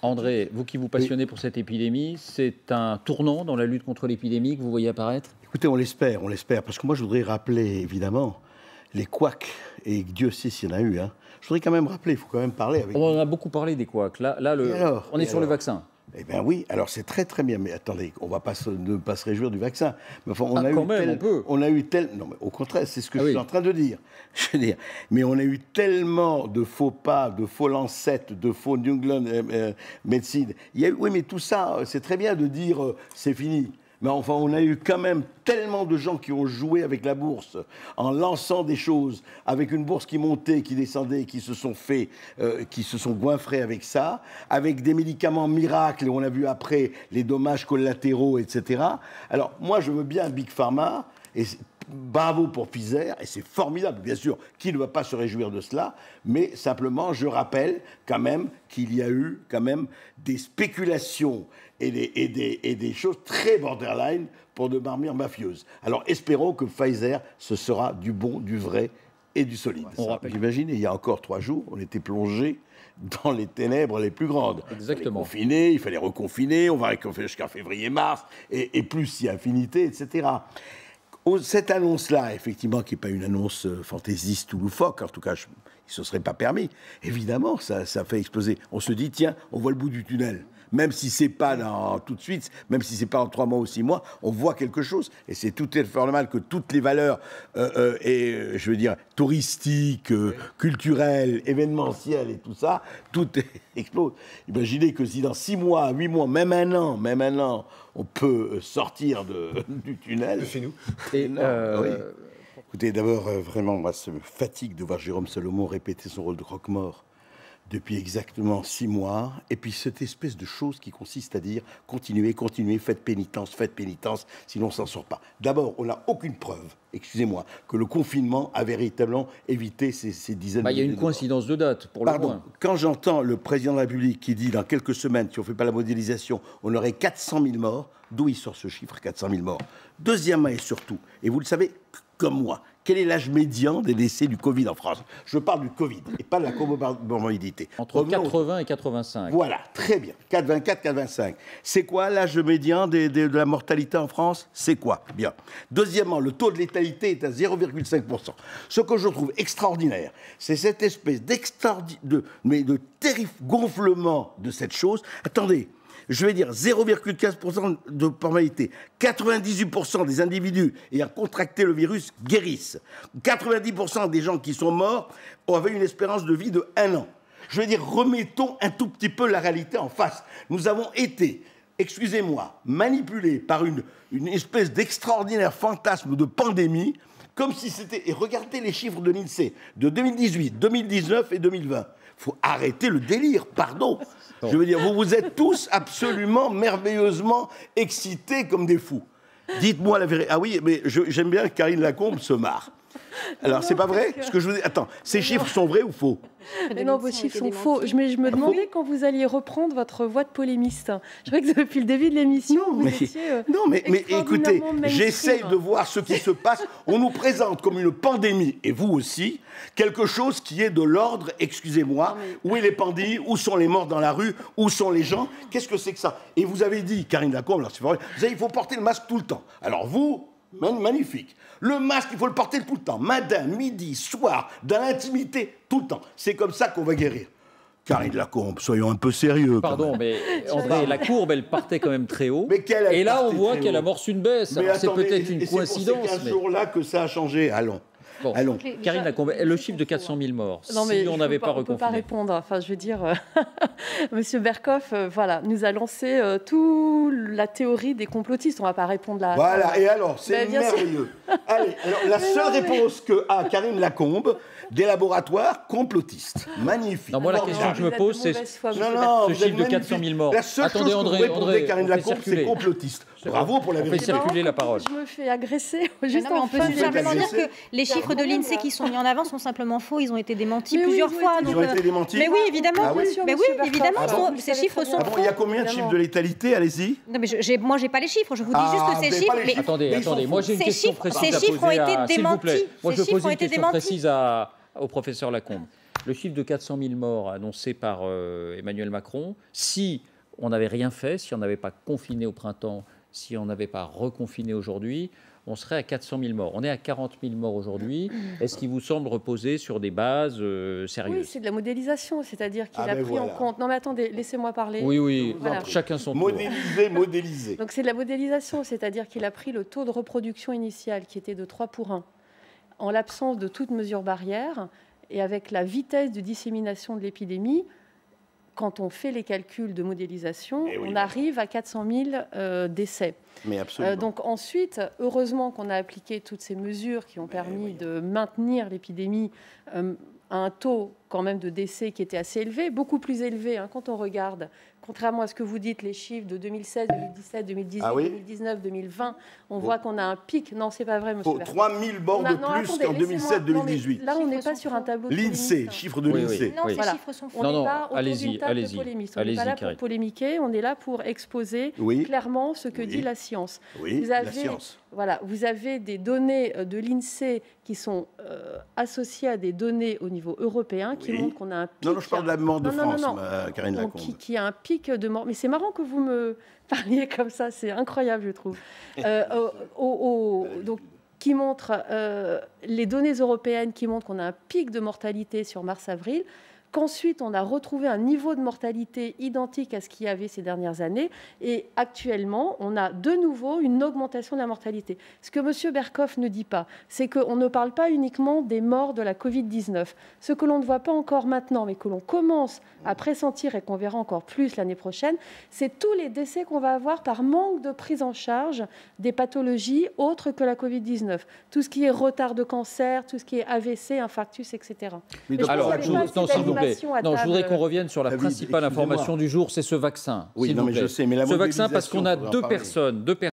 André, vous qui vous passionnez pour cette épidémie, c'est un tournant dans la lutte contre l'épidémie que vous voyez apparaître? Écoutez, on l'espère, parce que moi je voudrais rappeler, évidemment, les couacs, et Dieu sait s'il y en a eu. Hein. Je voudrais quand même rappeler, il faut quand même parler avec... On en a beaucoup parlé des couacs. Là on est sur le vaccin. Eh bien oui, alors c'est très très bien, mais attendez, on ne va pas ne se réjouir du vaccin. Mais enfin, on a eu non, mais au contraire, c'est ce que je suis en train de dire. Je veux dire, mais on a eu tellement de faux pas, de faux Lancet, de faux New England Medicine. Oui, mais tout ça, c'est très bien de dire c'est fini. Mais enfin, on a eu quand même tellement de gens qui ont joué avec la bourse, en lançant des choses, avec une bourse qui montait, qui descendait, qui se sont goinfrés avec ça, avec des médicaments miracles, et on a vu après les dommages collatéraux, etc. Alors, moi, je veux bien Big Pharma, et bravo pour Pfizer, et c'est formidable, bien sûr, qui ne va pas se réjouir de cela, mais simplement, je rappelle quand même qu'il y a eu quand même des spéculations et des choses très borderline pour de marmures mafieuses. Alors, espérons que Pfizer, ce sera du bon, du vrai et du solide. Vous imaginez, il y a encore 3 jours, on était plongé dans les ténèbres les plus grandes. Exactement. Il fallait reconfiner, on va reconfiner jusqu'à février-mars, et plus si infinité, etc. Cette annonce-là, effectivement, qui n'est pas une annonce fantaisiste ou loufoque, en tout cas, il ne se serait pas permis, évidemment, ça fait exploser. On se dit, tiens, on voit le bout du tunnel. Même si ce n'est pas tout de suite, même si ce n'est pas en 3 mois ou 6 mois, on voit quelque chose. Et c'est tout à fait normal que toutes les valeurs, je veux dire, touristiques, culturelles, événementielles et tout ça, tout explose. Imaginez que si dans 6 mois, 8 mois, même un an, on peut sortir du tunnel. De chez nous. Oui. Écoutez, d'abord, vraiment, moi, ça me fatigue de voir Jérôme Salomon répéter son rôle de croque-mort depuis exactement 6 mois, et puis cette espèce de chose qui consiste à dire continuez, faites pénitence, sinon on ne s'en sort pas. D'abord, on n'a aucune preuve, excusez-moi, que le confinement a véritablement évité ces dizaines de milliers de morts. Il y a une coïncidence de date, pour le moins. Quand j'entends le président de la République qui dit dans quelques semaines, si on ne fait pas la modélisation, on aurait 400 000 morts, d'où il sort ce chiffre, 400 000 morts? Deuxièmement et surtout, et vous le savez comme moi, quel est l'âge médian des décès du Covid en France? Je parle du Covid et pas de la comorbidité. Entre 80 et 85. Voilà, très bien. 4,24, 4,25. C'est quoi l'âge médian de la mortalité en France? C'est quoi? Bien. Deuxièmement, le taux de létalité est à 0,5%. Ce que je trouve extraordinaire, c'est cette espèce de terrible gonflement de cette chose. Attendez. Je vais dire 0,15% de mortalité. 98% des individus ayant contracté le virus guérissent. 90% des gens qui sont morts avaient une espérance de vie de 1 an. Je veux dire, remettons un tout petit peu la réalité en face. Nous avons été, excusez-moi, manipulés par une espèce d'extraordinaire fantasme de pandémie, comme si c'était... Et regardez les chiffres de l'INSEE de 2018, 2019 et 2020. Il faut arrêter le délire, pardon. Je veux dire, vous êtes tous absolument merveilleusement excités comme des fous. Dites-moi la vérité. Ah oui, mais j'aime bien que Karine Lacombe se marre. Alors, c'est pas vrai ce que je vous dis. Attends, ces chiffres sont vrais ou faux? Mais non, vos chiffres sont faux. Je me demandais quand vous alliez reprendre votre voix de polémiste. Je crois que depuis le début de l'émission, vous étiez non, mais écoutez, j'essaye de voir ce qui se passe. On nous présente comme une pandémie, et vous aussi, quelque chose qui est de l'ordre, excusez-moi, où est les pandémies, où sont les morts dans la rue, où sont les gens, qu'est-ce que c'est que ça? Et vous avez dit, Karine Lacombe, alors c'est vrai, vous avez dit, il faut porter le masque tout le temps. Alors vous, magnifique. Le masque, il faut le porter tout le temps. Matin, midi, soir, dans l'intimité, tout le temps. C'est comme ça qu'on va guérir. Karine Lacombe, soyons un peu sérieux. Pardon, mais André, la courbe, elle partait quand même très haut. Et là, on voit qu'elle amorce une baisse. C'est peut-être une coïncidence. C'est pour ces 15 jours-là que ça a changé. Allons. Bon, allons. Karine Lacombe, le chiffre de 400 000 morts, non, mais si on n'avait pas reconfiné. On ne peut pas répondre. Enfin, je veux dire, Monsieur Berkoff, voilà, nous a lancé toute la théorie des complotistes. On ne va pas répondre là. Voilà, et alors, c'est merveilleux. Allez, alors, la seule réponse que a Karine Lacombe, des laboratoires complotistes. Magnifique. Non, moi, la question que je me pose, c'est ce chiffre de 400 000 morts. La seule chose que vous répondez, Karine Lacombe, c'est complotiste. Bravo pour la vérité. On fait circuler la parole. Je me fais agresser. On peut simplement dire que les chiffres de l'INSEE qui sont mis en avant sont simplement faux. Ils ont été démentis plusieurs fois. Ils ont été démentis. Mais oui, évidemment. Mais oui, évidemment, ces chiffres sont faux. Il y a combien de chiffres de létalité? Allez-y. Non, mais moi, j'ai pas les chiffres. Je vous dis juste que ces chiffres. Attendez. Moi, j'ai une question précise à poser. Ces chiffres ont été démentis. Moi, je pose une question précise au professeur Lacombe. le chiffre de 400 000 morts annoncé par Emmanuel Macron, si on n'avait rien fait, si on n'avait pas confiné au printemps, si on n'avait pas reconfiné aujourd'hui, on serait à 400 000 morts. On est à 40 000 morts aujourd'hui. Est-ce qu'il vous semble reposer sur des bases sérieuses? Oui, c'est de la modélisation, c'est-à-dire qu'il a pris en compte... Non mais attendez, laissez-moi parler. Oui, voilà. Chacun son tour. Modéliser. Donc c'est de la modélisation, c'est-à-dire qu'il a pris le taux de reproduction initial qui était de 3 pour 1, en l'absence de toute mesure barrière, et avec la vitesse de dissémination de l'épidémie. Quand on fait les calculs de modélisation, on arrive à 400 000 décès. Mais absolument. Donc ensuite, heureusement qu'on a appliqué toutes ces mesures qui ont permis de maintenir l'épidémie à un taux quand même de décès qui était assez élevé, beaucoup plus élevé quand on regarde, contrairement à ce que vous dites, les chiffres de 2016, 2017, 2018, 2019, 2020, on voit qu'on a un pic. Non, c'est pas vrai, monsieur Bercoff. 3 000 morts de plus qu'en 2007-2018. Là, on n'est pas sur un tableau de l'INSEE, chiffre de l'INSEE. Non, ces chiffres sont faux. On n'est pas autour d'une table de polémiste. On n'est pas là pour polémiquer, on est là pour exposer clairement ce que dit la science. La science. Voilà, vous avez des données de l'INSEE qui sont associées à des données au niveau européen qui montrent qu'on a un pic. Non, je parle de la mort de France, Karine Lacombe. Qui a un pic de mort. Mais c'est marrant que vous me parliez comme ça, c'est incroyable, je trouve. Donc, qui montre les données européennes qui montrent qu'on a un pic de mortalité sur mars-avril, qu'ensuite on a retrouvé un niveau de mortalité identique à ce qu'il y avait ces dernières années, et actuellement on a de nouveau une augmentation de la mortalité. Ce que M. Bercoff ne dit pas, c'est qu'on ne parle pas uniquement des morts de la Covid-19. Ce que l'on ne voit pas encore maintenant, mais que l'on commence à pressentir et qu'on verra encore plus l'année prochaine, c'est tous les décès qu'on va avoir par manque de prise en charge des pathologies autres que la Covid-19. Tout ce qui est retard de cancer, tout ce qui est AVC, infarctus, etc. Alors, je voudrais qu'on revienne sur la principale information du jour, c'est ce vaccin. Oui, non, mais je sais, mais la ce vaccin, parce qu'on a deux personnes